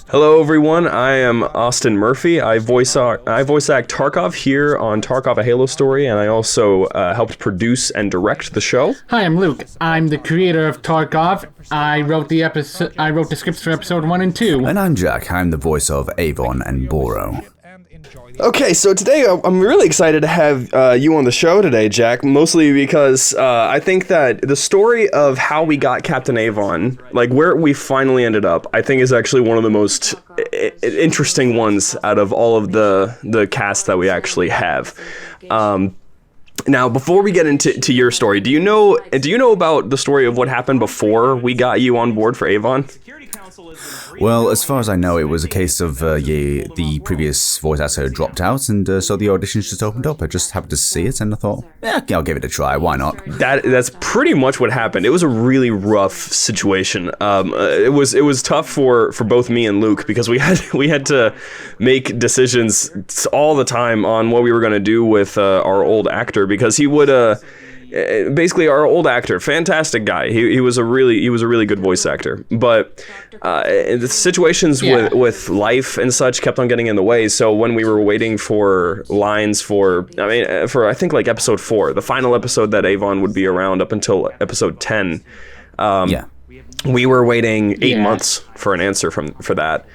Hello, everyone. I am Austin Murphy. I voice act Tarkov here on Tarkov: A Halo Story, and I also helped produce and direct the show. Hi, I'm Luke. I'm the creator of Tarkov. I wrote the scripts for episode 1 and 2. And I'm Jack. I'm the voice of Avon and Boro. Okay, so today I'm really excited to have you on the show today, Jack, mostly because I think that the story of how we got Captain Avon, like where we finally ended up, I think is actually one of the most interesting ones out of all of the cast that we actually have. Now, before we get into your story, do you know about the story of what happened before we got you on board for Avon? Well, as far as I know, it was a case of the previous voice actor dropped out, and so the auditions just opened up. I just happened to see it, and I thought, yeah, I'll give it a try. Why not? That's pretty much what happened. It was a really rough situation. It was tough for both me and Luke because we had to make decisions all the time on what we were going to do with our old actor, because he would basically our old actor, fantastic guy. He was a really good voice actor, but the situations with life and such kept on getting in the way. So when we were waiting for lines for I think like episode 4, the final episode that Avon would be around up until episode 10, we were waiting 8 months for an answer for that.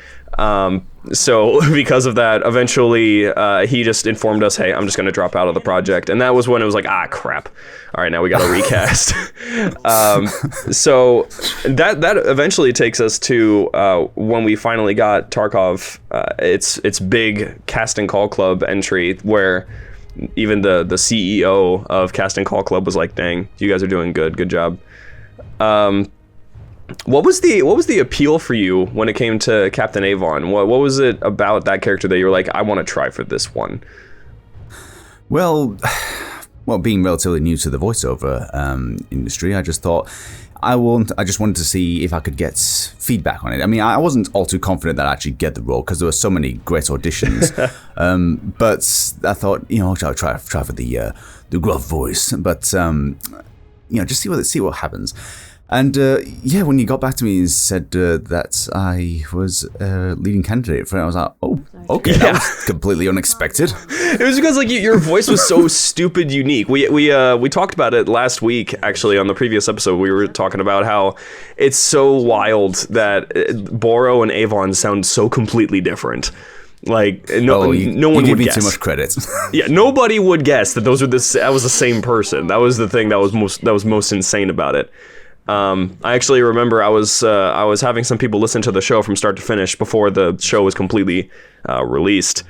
So because of that, eventually he just informed us, hey, I'm just going to drop out of the project. And that was when it was like, crap. All right, now we got to recast. So that eventually takes us to when we finally got Tarkov, its big Casting Call Club entry, where even the CEO of Casting Call Club was like, dang, you guys are doing good job. What was the appeal for you when it came to Captain Avon? What was it about that character that you were like, I want to try for this one? Well, being relatively new to the voiceover industry, I just thought I just wanted to see if I could get feedback on it. I mean, I wasn't all too confident that I'd actually get the role because there were so many great auditions. But I thought, I'll try for the gruff voice, but just see what happens. And when you got back to me and said that I was a leading candidate for it, I was like, oh, okay, that was completely unexpected. It was because like your voice was so stupid unique. We talked about it last week, actually, on the previous episode. We were talking about how it's so wild that Boro and Avon sound so completely different. Like no one would give me guess. Too much credit. Yeah, nobody would guess that that was the same person. That was the thing that was most insane about it. I actually remember I was having some people listen to the show from start to finish before the show was completely released,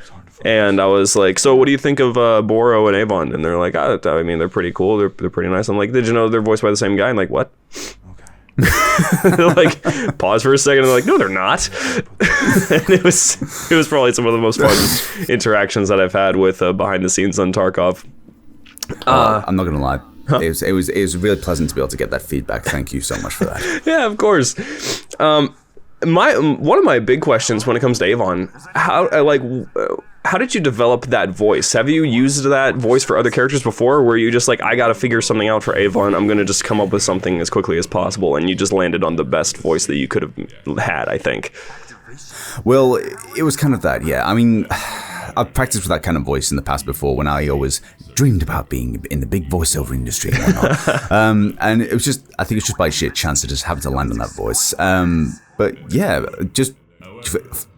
and I was like, so what do you think of Boro and Avon? And they're like, I mean, they're pretty cool, they're pretty nice. I'm like, did you know they're voiced by the same guy? I'm like, what? Okay. They're like, pause for a second, and they're like, no, they're not. And it was probably some of the most fun interactions that I've had with behind the scenes on Tarkov. I'm not gonna lie. Huh? It was really pleasant to be able to get that feedback. Thank you so much for that. Yeah, of course. One of my big questions when it comes to Avon, how did you develop that voice? Have you used that voice for other characters before? Or were you just like, I gotta figure something out for Avon, I'm gonna just come up with something as quickly as possible, and you just landed on the best voice that you could have had, I think? Well, it was kind of that, yeah. I mean, I've practiced with that kind of voice in the past before when I always dreamed about being in the big voiceover industry and whatnot. And it was I think it's just by sheer chance to just have to land on that voice. But yeah, just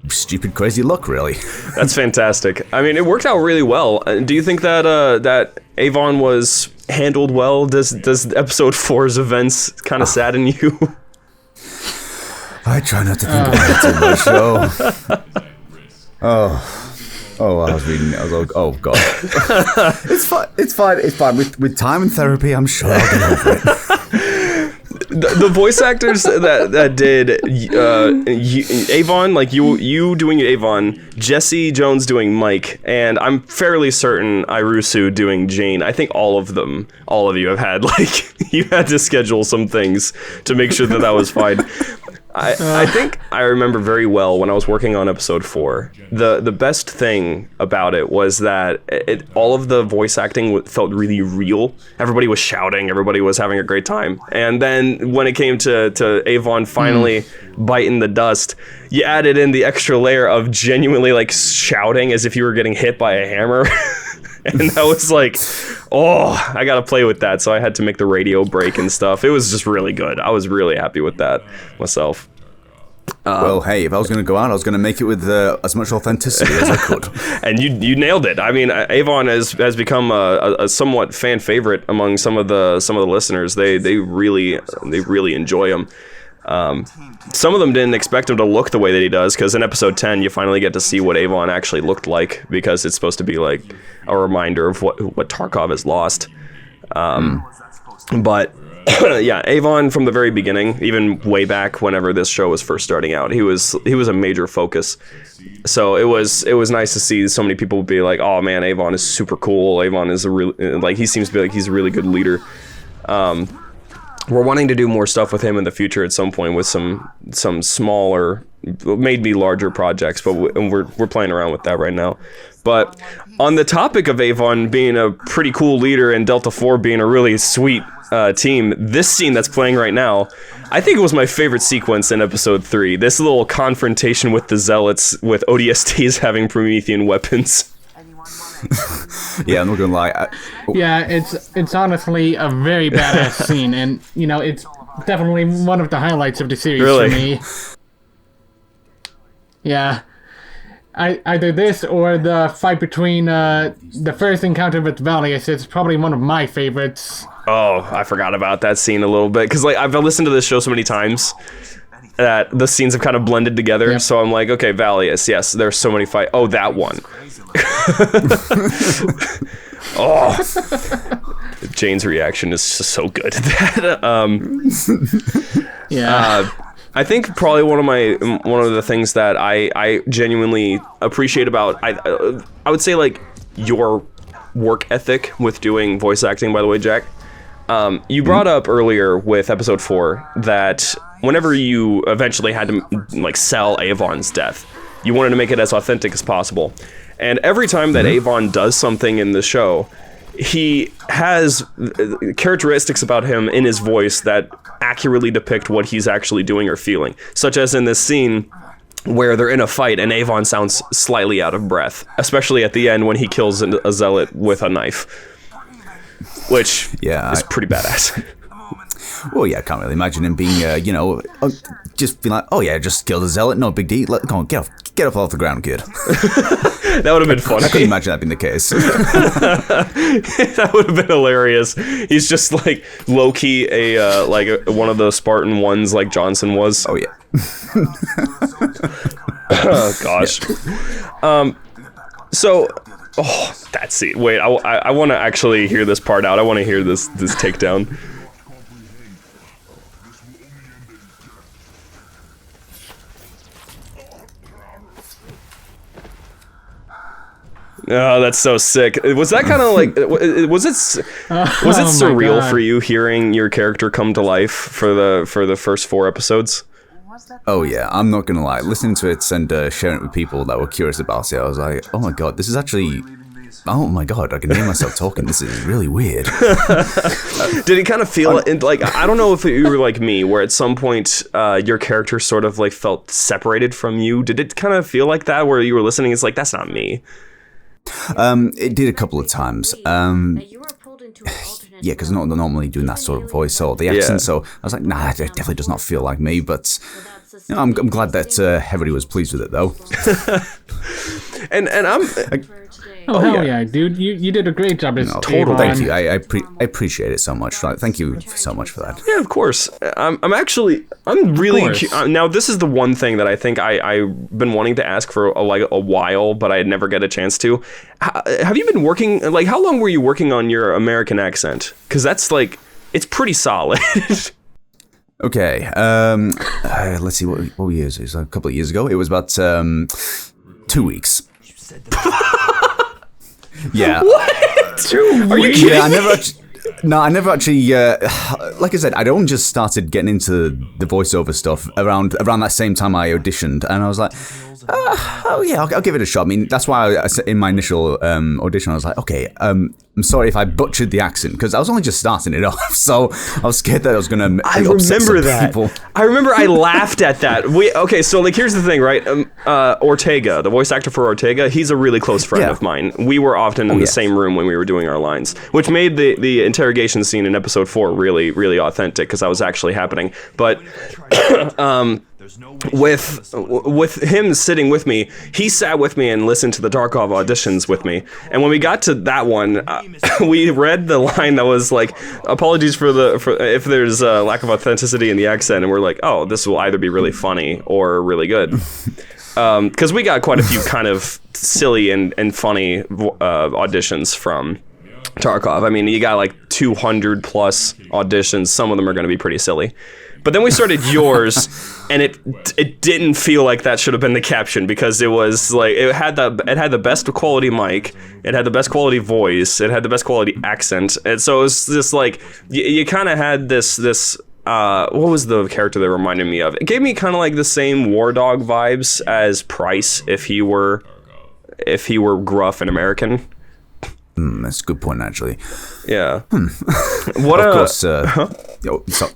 stupid, crazy luck, really. That's fantastic. I mean, it worked out really well. Do you think that that Avon was handled well? Does episode 4's events kind of sadden you? I try not to think about it too much, I was reading it. I was like, oh god. It's fine. With time and therapy, I'm sure I'll get over it. The voice actors that did Avon, like you doing Avon, Jesse Jones doing Mike, and I'm fairly certain Irusu doing Jane. I think all of you have had, like, you had to schedule some things to make sure that was fine. I think I remember very well when I was working on episode 4. The best thing about it was that all of the voice acting felt really real. Everybody was shouting. Everybody was having a great time. And then when it came to Avon finally biting the dust, you added in the extra layer of genuinely like shouting as if you were getting hit by a hammer. And I was like, oh, I gotta play with that. So I had to make the radio break and stuff. It was just really good. I was really happy with that myself. Well, hey, if I was going to go out, I was going to make it with as much authenticity as I could. And you nailed it. I mean, Avon has become a somewhat fan favorite among some of the listeners. They really enjoy him. Some of them didn't expect him to look the way that he does, because in episode 10 you finally get to see what Avon actually looked like, because it's supposed to be like a reminder of what Tarkov has lost. But yeah, Avon from the very beginning, even way back whenever this show was first starting out, he was a major focus. So it was nice to see so many people be like, oh man, Avon is super cool. Avon is he seems to be like he's a really good leader. We're wanting to do more stuff with him in the future at some point with some smaller, maybe larger projects, but we're playing around with that right now. But on the topic of Avon being a pretty cool leader and Delta 4 being a really sweet team, this scene that's playing right now, I think it was my favorite sequence in episode 3. This little confrontation with the Zealots with ODSTs having Promethean weapons. Yeah, I'm not gonna lie. Yeah, it's honestly a very badass scene, and it's definitely one of the highlights of the series really? For me. Yeah, either this or the fight between the first encounter with Valius. It's probably one of my favorites. Oh, I forgot about that scene a little bit, because like I've listened to this show so many times that the scenes have kind of blended together. Yep. So I'm like, okay, Valius, yes, there's so many fights. Oh, that one. Oh, Jane's reaction is just so good. Yeah. I think probably one of the things that I genuinely appreciate about I would say like your work ethic with doing voice acting. By the way, Jack, you brought up earlier with episode 4 that whenever you eventually had to like sell Avon's death, you wanted to make it as authentic as possible. And every time that Avon does something in the show, he has characteristics about him in his voice that accurately depict what he's actually doing or feeling. Such as in this scene where they're in a fight and Avon sounds slightly out of breath, especially at the end when he kills a zealot with a knife, which is pretty badass. Well, yeah, I can't really imagine him being, just being like, oh yeah, just killed a zealot, no big deal. Come on, get up off the ground, kid. That would have been funny. I couldn't imagine that being the case. That would have been hilarious. He's just like low-key one of the Spartan ones like Johnson was. Oh yeah. Oh gosh. Yeah. That's it. Wait, I want to actually hear this part out. I want to hear this takedown. Oh, that's so sick. Was that kind of like, was it surreal for you hearing your character come to life for the first 4 episodes? Oh yeah, I'm not gonna lie. Listening to it and sharing it with people that were curious about it, I was like, oh my god, this is actually... Oh my god, I can hear myself talking. This is really weird. Did it kind of feel like, I don't know if you were like me, where at some point your character sort of like felt separated from you? Did it kind of feel like that, where you were listening, it's like, that's not me? It did a couple of times. Yeah, because not normally doing that sort of voice or the accent, so I was like, nah, it definitely does not feel like me, but I'm glad that everybody was pleased with it, though. and I'm... hell yeah, dude! You did a great job. Total. Thank you. I appreciate it so much. Thank you so much for that. Yeah, of course. I'm really now. This is the one thing that I think I've been wanting to ask for a while, but I never get a chance to. Have you been working? Like, how long were you working on your American accent? Because that's like, it's pretty solid. Okay. Let's see. What year is it? It was a couple of years ago. It was about 2 weeks. Yeah. What? 2 weeks? Are you kidding me? No, I never actually. Like I said, I'd only just started getting into the voiceover stuff around that same time I auditioned, and I was like, "Oh yeah, I'll give it a shot." I mean, that's why in my initial audition, I was like, "Okay, I'm sorry if I butchered the accent because I was only just starting it off, so I was scared that I was gonna." I remember that. People. I remember I laughed at that. So like, here's the thing, right? Ortega, the voice actor for Ortega, he's a really close friend of mine. We were often in the same room when we were doing our lines, which made the interrogation scene in episode 4 really, really authentic because that was actually happening. But with him sitting with me, he sat with me and listened to the Tarkov auditions with me. And when we got to that one, we read the line that was like, "Apologies for if there's a lack of authenticity in the accent," and we're like, "Oh, this will either be really funny or really good." Because we got quite a few kind of silly and funny auditions from Tarkov. I mean, you got like 200 plus auditions. Some of them are going to be pretty silly. But then we started yours, and it didn't feel like that should have been the caption because it was like it had the best quality mic, it had the best quality voice, it had the best quality accent, and so it was just like you kind of had this. What was the character that reminded me of? It gave me kind of like the same War Dog vibes as Price if he were gruff and American. That's a good point, actually. Yeah. What of course.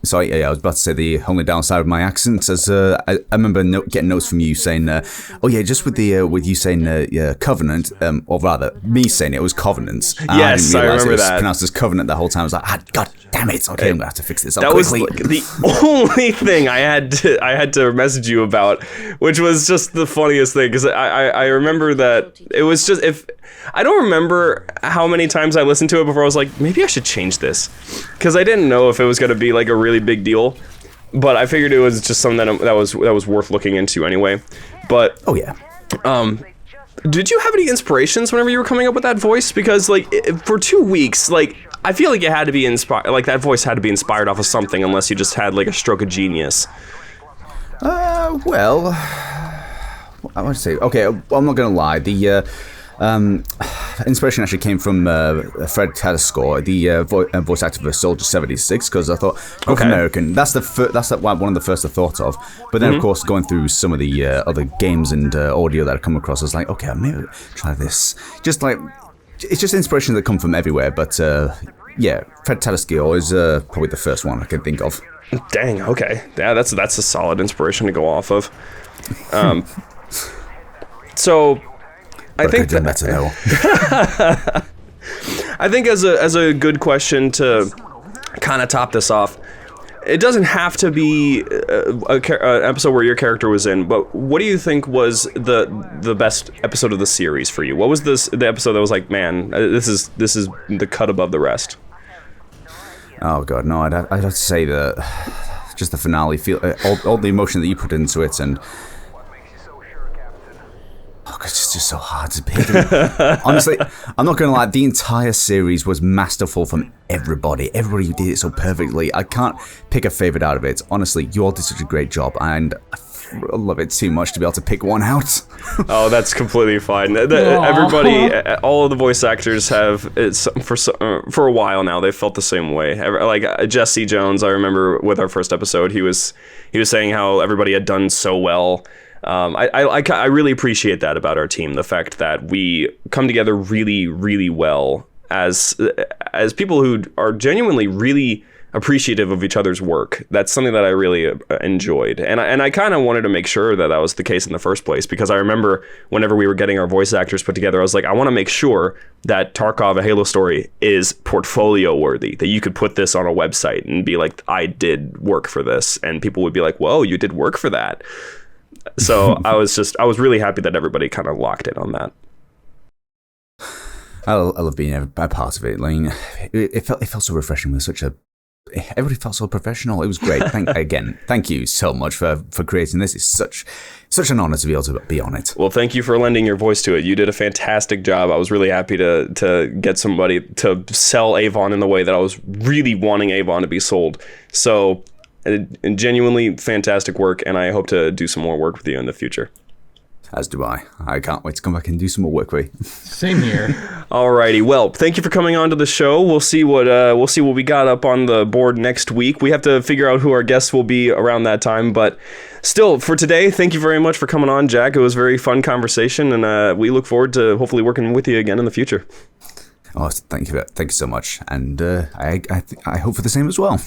Sorry, I was about to say the only downside of my accent is I remember getting notes from you saying, "Oh yeah, just with you saying covenant, or rather me saying it was covenants." Yes, I remember it was that. Pronounced as covenant the whole time. I was like, God damn it! Okay, I'm gonna have to fix this up that quickly. Was like the only thing I had to message you about, which was just the funniest thing because I remember that it was just I don't remember how many times I listened to it before I was like, maybe I should change this. Because I didn't know if it was going to be like a really big deal. But I figured it was just something that was worth looking into anyway. But oh yeah. Did you have any inspirations whenever you were coming up with that voice? Because like for 2 weeks, like I feel like it had to be inspired. Like that voice had to be inspired off of something, unless you just had like a stroke of genius. Well, I want to say okay. I'm not gonna lie. The inspiration actually came from Fred Tatascore, the voice actor for Soldier 76, because I thought North American. That's one of the first I thought of. But then, of course, going through some of the other games and audio that I come across, I was like, okay, maybe try this. Just like it's just inspiration that come from everywhere. But yeah, Fred Tatascore is probably the first one I can think of. Dang. Okay. Yeah, that's a solid inspiration to go off of. So. I think that's a no. I think as a good question to kind of top this off, it doesn't have to be an episode where your character was in, but what do you think was the best episode of the series for you? What was the episode that was like, man, this is the cut above the rest? Oh god, no, I'd have to say just the finale, feel all the emotion that you put into it, and it's just so hard to pick. Honestly, I'm not going to lie, the entire series was masterful from everybody. Everybody did it so perfectly. I can't pick a favorite out of it. Honestly, you all did such a great job, and I love it too much to be able to pick one out. Oh, that's completely fine. Everybody, all of the voice actors have, for a while now, they've felt the same way. Like Jesse Jones, I remember with our first episode, he was saying how everybody had done so well. I really appreciate that about our team, the fact that we come together really, really well as people who are genuinely really appreciative of each other's work. That's something that I really enjoyed, and I kind of wanted to make sure that was the case in the first place, because I remember whenever we were getting our voice actors put together, I was like, I want to make sure that Tarkov: A Halo Story is portfolio worthy, that you could put this on a website and be like, I did work for this, and people would be like, whoa, you did work for that. So I was really happy that everybody kind of locked in on that. I love being a part of it. Like, it felt so refreshing with everybody felt so professional. It was great. Thank you so much for creating this. It's such an honor to be able to be on it. Well, thank you for lending your voice to it. You did a fantastic job. I was really happy to get somebody to sell Avon in the way that I was really wanting Avon to be sold. So, genuinely fantastic work, and I hope to do some more work with you in the future. As do I. I can't wait to come back and do some more work with you. Same here. Alrighty, well, thank you for coming on to the show. We'll see what we got up on the board next week. We have to figure out who our guests will be around that time, but still, for today, thank you very much for coming on, Jack. It was a very fun conversation, and we look forward to hopefully working with you again in the future. Oh, thank you so much, and I hope for the same as well.